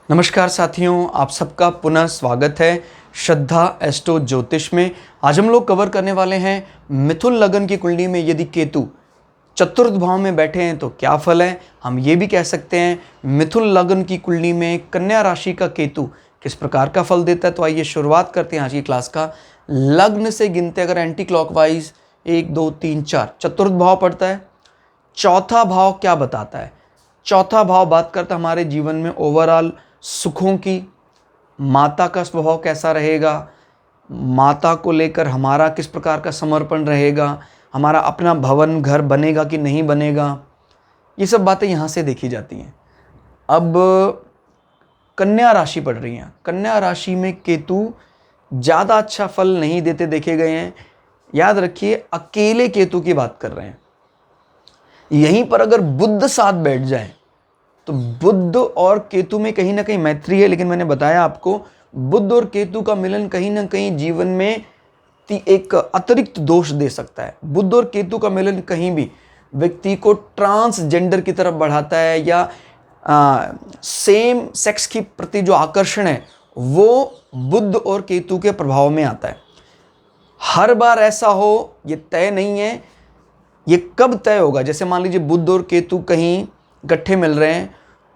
नमस्कार साथियों, आप सबका पुनः स्वागत है श्रद्धा एस्ट्रो ज्योतिष में। आज हम लोग कवर करने वाले हैं मिथुन लगन की कुंडली में यदि केतु चतुर्थ भाव में बैठे हैं तो क्या फल है। हम ये भी कह सकते हैं मिथुन लगन की कुंडली में कन्या राशि का केतु किस प्रकार का फल देता है। तो आइए शुरुआत करते हैं आज की क्लास का। लग्न से गिनते अगर एंटी क्लॉकवाइज 1 2 3 4 चतुर्थ भाव पड़ता है। चौथा भाव क्या बताता है? चौथा भाव बात करता है हमारे जीवन में ओवरऑल सुखों की, माता का स्वभाव कैसा रहेगा, माता को लेकर हमारा किस प्रकार का समर्पण रहेगा, हमारा अपना भवन घर बनेगा कि नहीं बनेगा, ये सब बातें यहाँ से देखी जाती हैं। अब कन्या राशि पढ़ रही हैं। कन्या राशि में केतु ज़्यादा अच्छा फल नहीं देते देखे गए हैं। याद रखिए, अकेले केतु की बात कर रहे हैं। यहीं पर अगर बुध साथ बैठ जाए तो बुध और केतु में कहीं ना कहीं मैत्री है, लेकिन मैंने बताया आपको बुध और केतु का मिलन कहीं ना कहीं जीवन में एक अतिरिक्त दोष दे सकता है। बुध और केतु का मिलन कहीं भी व्यक्ति को ट्रांसजेंडर की तरफ बढ़ाता है या सेम सेक्स के प्रति जो आकर्षण है वो बुध और केतु के प्रभाव में आता है। हर बार ऐसा हो ये तय नहीं है। ये कब तय होगा? जैसे मान लीजिए बुध और केतु कहीं इकट्ठे मिल रहे हैं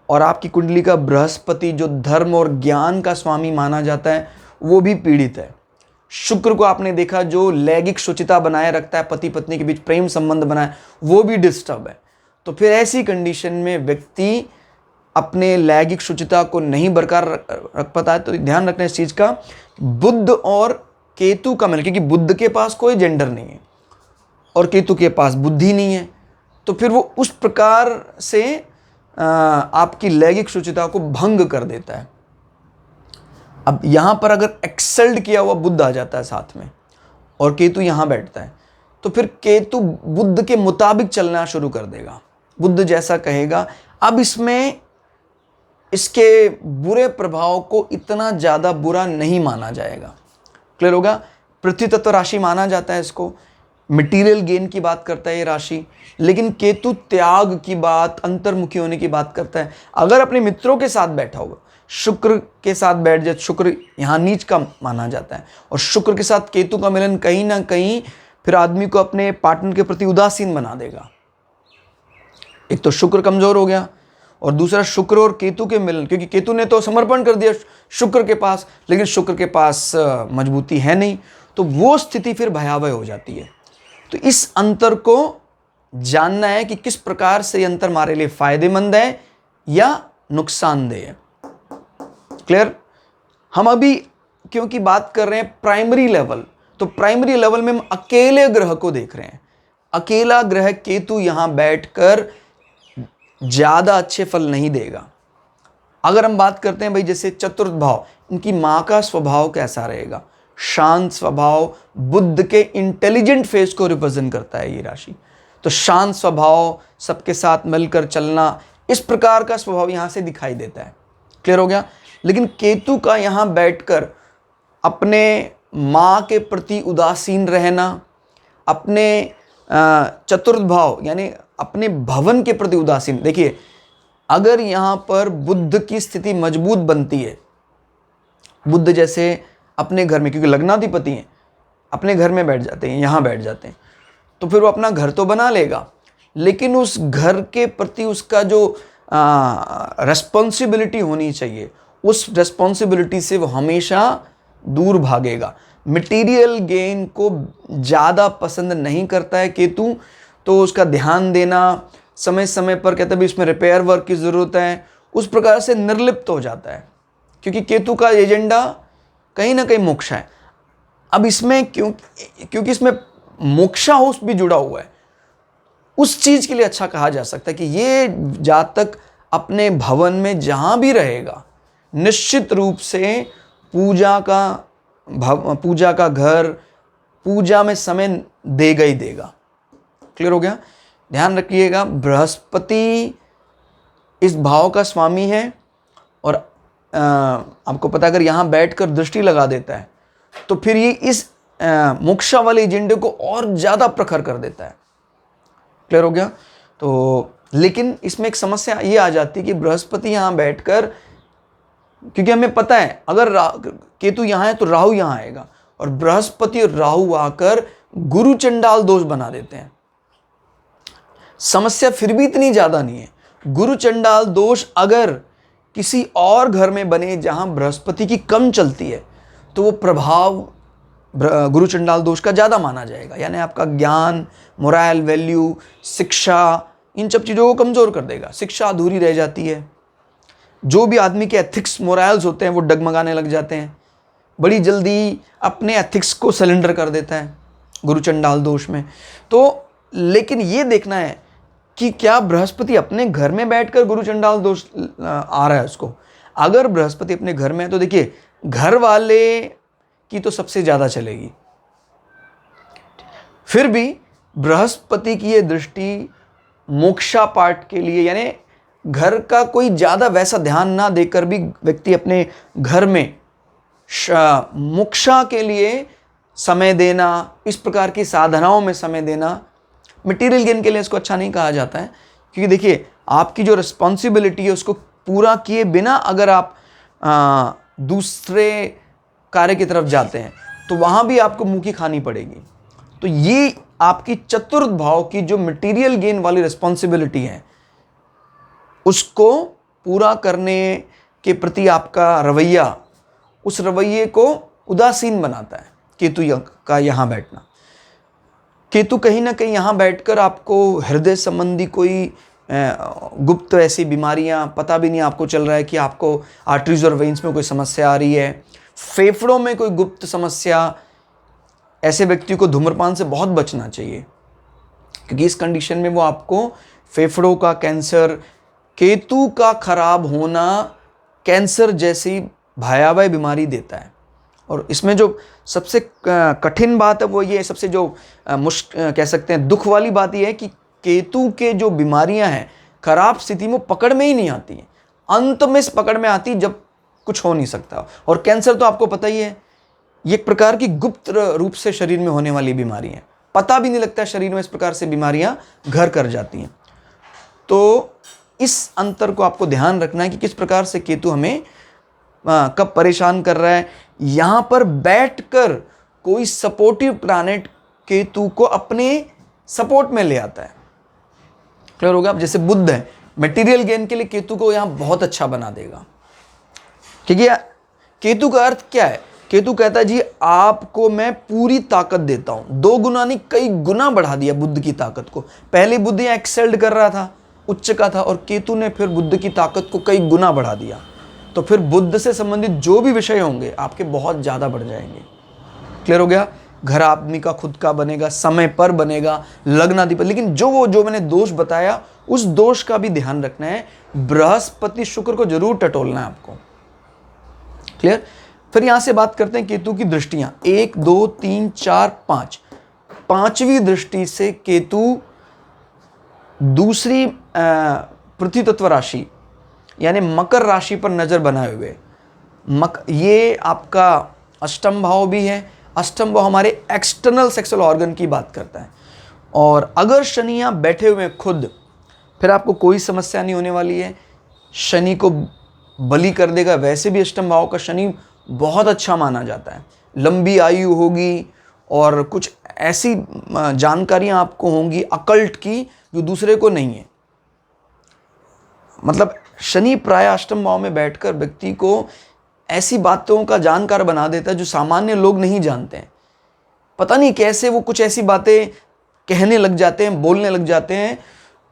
और आपकी कुंडली का बृहस्पति जो धर्म और ज्ञान का स्वामी माना जाता है वो भी पीड़ित है। शुक्र को आपने देखा जो लैंगिक शुचिता बनाए रखता है, पति पत्नी के बीच प्रेम संबंध बनाए, वो भी डिस्टर्ब है। तो फिर ऐसी कंडीशन में व्यक्ति अपने लैंगिक शुचिता को नहीं बरकरार रख पाता है। तो ध्यान रखना इस चीज का, बुध और केतु का मिल, क्योंकि बुध के पास कोई जेंडर नहीं है और केतु के पास बुद्धि नहीं है, तो फिर वो उस प्रकार से आपकी लैंगिक शुचिता को भंग कर देता है। अब यहाँ पर अगर एक्सेल्ड किया हुआ बुध आ जाता है साथ में और केतु यहाँ बैठता है तो फिर केतु बुध के मुताबिक चलना शुरू कर देगा, बुध जैसा कहेगा। अब इसमें इसके बुरे प्रभाव को इतना ज़्यादा बुरा नहीं माना जाएगा। क्लियर होगा? पृथ्वी तत्व राशि माना जाता है इसको, मटेरियल गेन की बात करता है ये राशि, लेकिन केतु त्याग की बात, अंतर्मुखी होने की बात करता है। अगर अपने मित्रों के साथ बैठा होगा, शुक्र के साथ बैठ जाए, शुक्र यहाँ नीच का माना जाता है और शुक्र के साथ केतु का मिलन कहीं ना कहीं फिर आदमी को अपने पार्टनर के प्रति उदासीन बना देगा। एक तो शुक्र कमजोर हो गया और दूसरा शुक्र और केतु के मिलन, क्योंकि केतु ने तो समर्पण कर दिया शुक्र के पास, लेकिन शुक्र के पास मजबूती है नहीं, तो वो स्थिति फिर भयावह हो जाती है। तो इस अंतर को जानना है कि किस प्रकार से ये अंतर हमारे लिए फायदेमंद है या नुकसानदेह है। क्लियर? हम अभी क्योंकि बात कर रहे हैं प्राइमरी लेवल, तो प्राइमरी लेवल में हम अकेले ग्रह को देख रहे हैं। अकेला ग्रह केतु यहां बैठकर ज्यादा अच्छे फल नहीं देगा। अगर हम बात करते हैं भाई जैसे चतुर्थ भाव, इनकी मां का स्वभाव कैसा रहेगा? शांत स्वभाव, बुध के इंटेलिजेंट फेस को रिप्रेजेंट करता है ये राशि। तो शांत स्वभाव, सबके साथ मिलकर चलना, इस प्रकार का स्वभाव यहां से दिखाई देता है। क्लियर हो गया? लेकिन केतु का यहां बैठकर अपने मां के प्रति उदासीन रहना, अपने चतुर्थ भाव यानी अपने भवन के प्रति उदासीन। देखिए, अगर यहां पर बुध की स्थिति मजबूत बनती है, बुध जैसे अपने घर में, क्योंकि लग्नाधिपति हैं, अपने घर में बैठ जाते हैं, यहाँ बैठ जाते हैं, तो फिर वो अपना घर तो बना लेगा, लेकिन उस घर के प्रति उसका जो रेस्पॉन्सिबिलिटी होनी चाहिए, उस रेस्पॉन्सिबिलिटी से वो हमेशा दूर भागेगा। मटेरियल गेन को ज़्यादा पसंद नहीं करता है केतु, तो उसका ध्यान देना, समय समय पर कहते हैं इसमें रिपेयर वर्क की ज़रूरत है, उस प्रकार से निर्लिप्त हो जाता है, क्योंकि केतु का एजेंडा कहीं ना कहीं मोक्ष है। अब इसमें क्योंकि इसमें मोक्षाहुष भी जुड़ा हुआ है, उस चीज के लिए अच्छा कहा जा सकता है कि ये जातक अपने भवन में जहां भी रहेगा निश्चित रूप से पूजा का घर, पूजा में समय देगा ही देगा। क्लियर हो गया? ध्यान रखिएगा, बृहस्पति इस भाव का स्वामी है और आपको पता अगर यहाँ बैठकर दृष्टि लगा देता है तो फिर ये इस मोक्षा वाले एजेंडे को और ज़्यादा प्रखर कर देता है। क्लियर हो गया? तो लेकिन इसमें एक समस्या ये आ जाती है कि बृहस्पति यहाँ बैठकर क्योंकि हमें पता है अगर केतु यहाँ है तो राहु यहाँ आएगा, और बृहस्पति और राहु आकर गुरु चंडाल दोष बना देते हैं। समस्या फिर भी इतनी ज्यादा नहीं है। गुरु चंडाल दोष अगर किसी और घर में बने जहां बृहस्पति की कम चलती है तो वो प्रभाव गुरु चंडाल दोष का ज्यादा माना जाएगा, यानी आपका ज्ञान, मोरल वैल्यू, शिक्षा, इन सब चीजों को कमजोर कर देगा। शिक्षा अधूरी रह जाती है, जो भी आदमी के एथिक्स मोरल्स होते हैं वो डगमगाने लग जाते हैं, बड़ी जल्दी अपने एथिक्स को सरेंडर कर देता है गुरु चंडाल दोष में। तो लेकिन ये देखना है कि क्या बृहस्पति अपने घर में बैठकर गुरु चंडाल दोष आ रहा है उसको। अगर बृहस्पति अपने घर में है तो देखिए घर वाले की तो सबसे ज्यादा चलेगी। फिर भी बृहस्पति की ये दृष्टि मोक्षा पाठ के लिए, यानी घर का कोई ज्यादा वैसा ध्यान ना देकर भी व्यक्ति अपने घर में मोक्षा के लिए समय देना, इस प्रकार की साधनाओं में समय देना, मटेरियल गेन के लिए इसको अच्छा नहीं कहा जाता है। क्योंकि देखिए आपकी जो रिस्पॉन्सिबिलिटी है उसको पूरा किए बिना अगर आप दूसरे कार्य की तरफ जाते हैं तो वहाँ भी आपको मुँह की खानी पड़ेगी। तो ये आपकी चतुर्थ भाव की जो मटेरियल गेन वाली रिस्पॉन्सिबिलिटी है उसको पूरा करने के प्रति आपका रवैया, उस रवैये को उदासीन बनाता है केतु का यहाँ बैठना। केतु कहीं ना कहीं यहाँ बैठकर आपको हृदय संबंधी कोई गुप्त ऐसी बीमारियाँ, पता भी नहीं आपको चल रहा है कि आपको आर्टरीज और वेन्स में कोई समस्या आ रही है, फेफड़ों में कोई गुप्त समस्या, ऐसे व्यक्ति को धूम्रपान से बहुत बचना चाहिए। क्योंकि इस कंडीशन में वो आपको फेफड़ों का कैंसर, केतु का खराब होना कैंसर जैसी भयावह बीमारी देता है। और इसमें जो सबसे कठिन बात है वो ये, सबसे जो कह सकते हैं दुख वाली बात ये है कि केतु के जो बीमारियां हैं खराब स्थिति में पकड़ में ही नहीं आती हैं, अंत में इस पकड़ में आती जब कुछ हो नहीं सकता। और कैंसर तो आपको पता ही है, ये एक प्रकार की गुप्त रूप से शरीर में होने वाली बीमारी है, पता भी नहीं लगता शरीर में इस प्रकार से बीमारियां घर कर जाती हैं। तो इस अंतर को आपको ध्यान रखना है कि किस प्रकार से केतु हमें कब परेशान कर रहा है। यहां पर बैठकर कोई सपोर्टिव प्लैनेट केतु को अपने सपोर्ट में ले आता है। क्लियर होगा? अब जैसे बुध है, मटेरियल गेन के लिए केतु को यहां बहुत अच्छा बना देगा। क्योंकि केतु का अर्थ क्या है? केतु कहता है जी आपको मैं पूरी ताकत देता हूं, 2 गुना नहीं कई गुना बढ़ा दिया बुध की ताकत को। पहले बुध यहां एक्सेल्ड कर रहा था, उच्च का था, और केतु ने फिर बुध की ताकत को कई गुना बढ़ा दिया। तो फिर बुध से संबंधित जो भी विषय होंगे आपके बहुत ज्यादा बढ़ जाएंगे। क्लियर हो गया? घर आदमी का खुद का बनेगा, समय पर बनेगा, लग्नाधिपति। लेकिन जो मैंने दोष बताया उस दोष का भी ध्यान रखना है। बृहस्पति शुक्र को जरूर टटोलना है आपको। क्लियर? फिर यहां से बात करते हैं केतु की दृष्टियां, 1 2 3 4 5। 5वीं दृष्टि से केतु दूसरी पृथ्वी तत्व राशि यानी मकर राशि पर नजर बनाए हुए। ये आपका अष्टम भाव भी है। अष्टम भाव हमारे एक्सटर्नल सेक्सुअल ऑर्गन की बात करता है। और अगर शनि यहां बैठे हुए खुद, फिर आपको कोई समस्या नहीं होने वाली है। शनि को बलि कर देगा। वैसे भी अष्टम भाव का शनि बहुत अच्छा माना जाता है, लंबी आयु होगी और कुछ ऐसी जानकारियां आपको होंगी अकल्ट की जो दूसरे को नहीं है। मतलब शनि प्राय अष्टम भाव में बैठकर व्यक्ति को ऐसी बातों का जानकार बना देता है जो सामान्य लोग नहीं जानते हैं। पता नहीं कैसे वो कुछ ऐसी बातें कहने लग जाते हैं, बोलने लग जाते हैं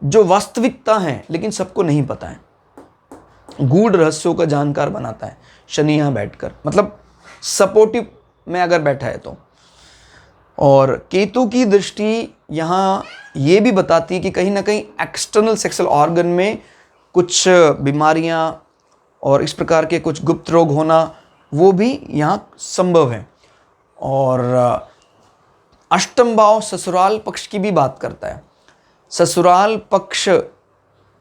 जो वास्तविकता हैं लेकिन सबको नहीं पता है। गूढ़ रहस्यों का जानकार बनाता है शनि यहां बैठकर, मतलब सपोर्टिव में अगर बैठा है तो। और केतु की दृष्टि यहां ये भी बताती है कि कहीं ना कहीं एक्सटर्नल सेक्सुअल ऑर्गन में कुछ बीमारियां और इस प्रकार के कुछ गुप्त रोग होना वो भी यहां संभव है। और अष्टम भाव ससुराल पक्ष की भी बात करता है। ससुराल पक्ष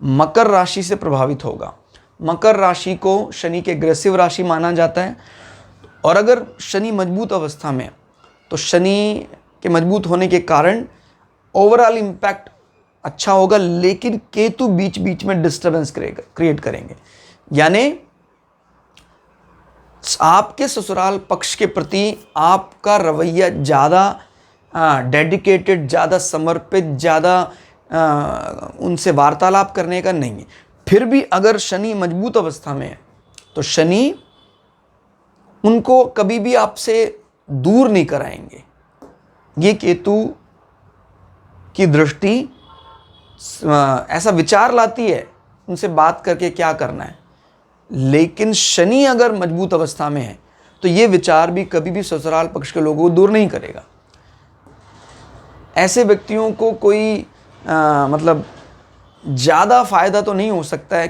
मकर राशि से प्रभावित होगा। मकर राशि को शनि के अग्रेसिव राशि माना जाता है। और अगर शनि मजबूत अवस्था में तो शनि के मजबूत होने के कारण ओवरऑल इम्पैक्ट अच्छा होगा, लेकिन केतु बीच बीच में डिस्टर्बेंस क्रिएट करेंगे। यानी आपके ससुराल पक्ष के प्रति आपका रवैया ज़्यादा डेडिकेटेड, ज़्यादा समर्पित, ज़्यादा उनसे वार्तालाप करने का नहीं है। फिर भी अगर शनि मजबूत अवस्था में है तो शनि उनको कभी भी आपसे दूर नहीं कराएंगे। ये केतु की दृष्टि ऐसा विचार लाती है उनसे बात करके क्या करना है, लेकिन शनि अगर मजबूत अवस्था में है तो ये विचार भी कभी भी ससुराल पक्ष के लोगों को दूर नहीं करेगा। ऐसे व्यक्तियों को कोई मतलब ज़्यादा फायदा तो नहीं हो सकता है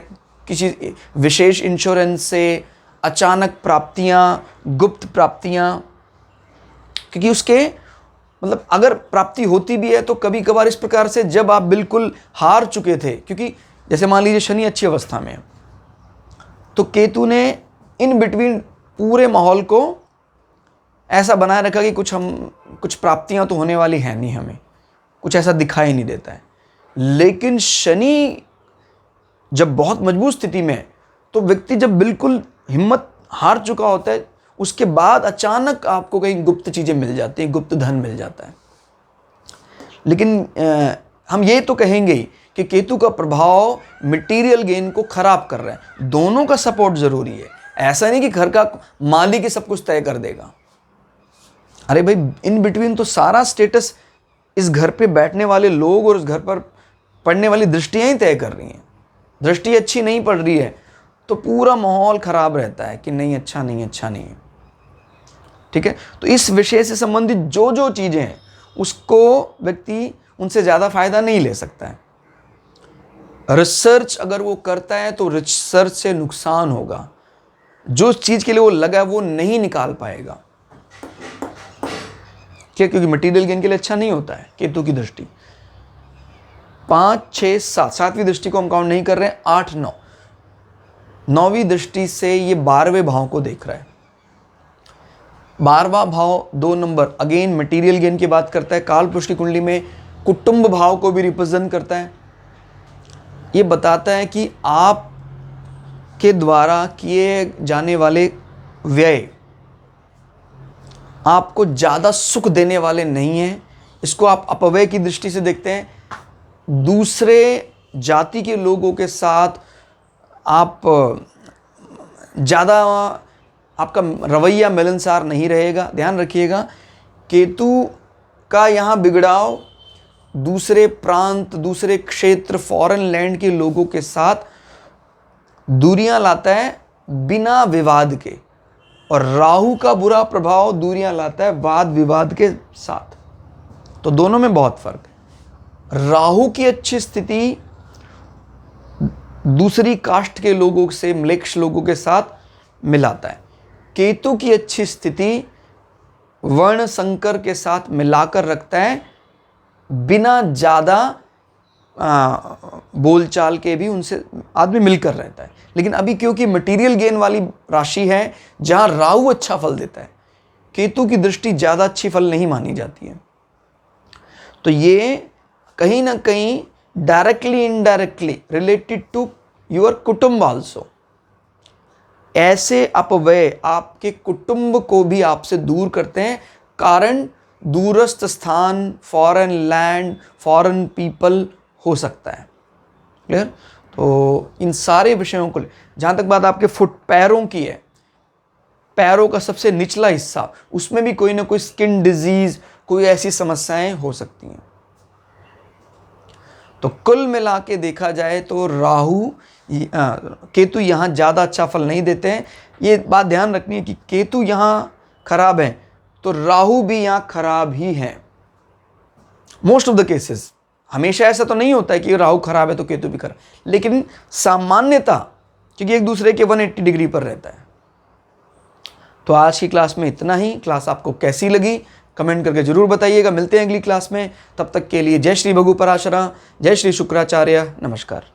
किसी विशेष इंश्योरेंस से, अचानक प्राप्तियाँ, गुप्त प्राप्तियाँ, क्योंकि उसके मतलब अगर प्राप्ति होती भी है तो कभी कभार इस प्रकार से जब आप बिल्कुल हार चुके थे, क्योंकि जैसे मान लीजिए शनि अच्छी अवस्था में है तो केतु ने इन बिटवीन पूरे माहौल को ऐसा बनाए रखा कि कुछ प्राप्तियां तो होने वाली हैं नहीं, हमें कुछ ऐसा दिखाई नहीं देता है। लेकिन शनि जब बहुत मजबूत स्थिति में है तो व्यक्ति जब बिल्कुल हिम्मत हार चुका होता है उसके बाद अचानक आपको कहीं गुप्त चीज़ें मिल जाती हैं, गुप्त धन मिल जाता है। लेकिन हम ये तो कहेंगे ही कि केतु का प्रभाव मटेरियल गेन को खराब कर रहा है। दोनों का सपोर्ट जरूरी है। ऐसा नहीं कि घर का मालिक ही सब कुछ तय कर देगा। अरे भाई, इन बिटवीन तो सारा स्टेटस इस घर पे बैठने वाले लोग और उस घर पर पड़ने वाली दृष्टियां ही तय कर रही हैं। दृष्टि अच्छी नहीं पड़ रही है तो पूरा माहौल खराब रहता है कि नहीं, अच्छा नहीं, अच्छा नहीं है। ठीक है, तो इस विषय से संबंधित जो जो चीजें हैं उसको व्यक्ति उनसे ज़्यादा फायदा नहीं ले सकता है। रिसर्च अगर वो करता है तो रिसर्च से नुकसान होगा। जो चीज़ के लिए वो लगा है वो नहीं निकाल पाएगा। क्या? क्योंकि मटेरियल गेन के लिए अच्छा नहीं होता है केतु की दृष्टि। 5, 6, 7, 7वीं दृष्टि को हम काउंट नहीं कर रहे हैं। 8, 9, 9वीं दृष्टि से ये 12वें भाव को देख रहा है। 12वां भाव 2 नंबर अगेन मटेरियल गेन की बात करता है। कालपुरुष की कुंडली में कुटुंब भाव को भी रिप्रेजेंट करता है। ये बताता है कि आप के द्वारा किए जाने वाले व्यय आपको ज़्यादा सुख देने वाले नहीं हैं। इसको आप अपव्यय की दृष्टि से देखते हैं। दूसरे जाति के लोगों के साथ आप ज़्यादा आपका रवैया मिलनसार नहीं रहेगा। ध्यान रखिएगा, केतु का यहाँ बिगड़ाव दूसरे प्रांत, दूसरे क्षेत्र, फॉरेन लैंड के लोगों के साथ दूरियां लाता है बिना विवाद के, और राहु का बुरा प्रभाव दूरियां लाता है वाद विवाद के साथ। तो दोनों में बहुत फर्क है। राहु की अच्छी स्थिति दूसरी कास्ट के लोगों से, म्लेच्छ लोगों के साथ मिलाता है। केतु की अच्छी स्थिति वर्ण संकर के साथ मिलाकर रखता है, बिना ज़्यादा बोलचाल के भी उनसे आदमी मिलकर रहता है। लेकिन अभी क्योंकि मटेरियल गेन वाली राशि है जहाँ राहु अच्छा फल देता है, केतु की दृष्टि ज़्यादा अच्छी फल नहीं मानी जाती है। तो ये कहीं ना कहीं directly indirectly related to your kutumb also. ऐसे अपव्यय आपके कुटुंब को भी आपसे दूर करते हैं। कारण दूरस्थ स्थान, फॉरेन लैंड, फॉरेन पीपल हो सकता है। क्लियर? तो इन सारे विषयों को, जहाँ तक बात आपके फुट पैरों की है, पैरों का सबसे निचला हिस्सा, उसमें भी कोई ना कोई स्किन डिजीज, कोई ऐसी समस्याएं हो सकती हैं। तो कुल मिला के देखा जाए तो राहु केतु यहाँ ज़्यादा अच्छा फल नहीं देते हैं। ये बात ध्यान रखनी है कि केतु यहाँ खराब है तो राहु भी यहाँ खराब ही है। मोस्ट ऑफ द केसेस, हमेशा ऐसा तो नहीं होता है कि राहु खराब है तो केतु भी खराब, लेकिन सामान्यता, क्योंकि एक दूसरे के 180 डिग्री पर रहता है। तो आज की क्लास में इतना ही। क्लास आपको कैसी लगी कमेंट करके जरूर बताइएगा। मिलते हैं अगली क्लास में, तब तक के लिए जय श्री भगु पराशरा, जय श्री शुक्राचार्य, नमस्कार।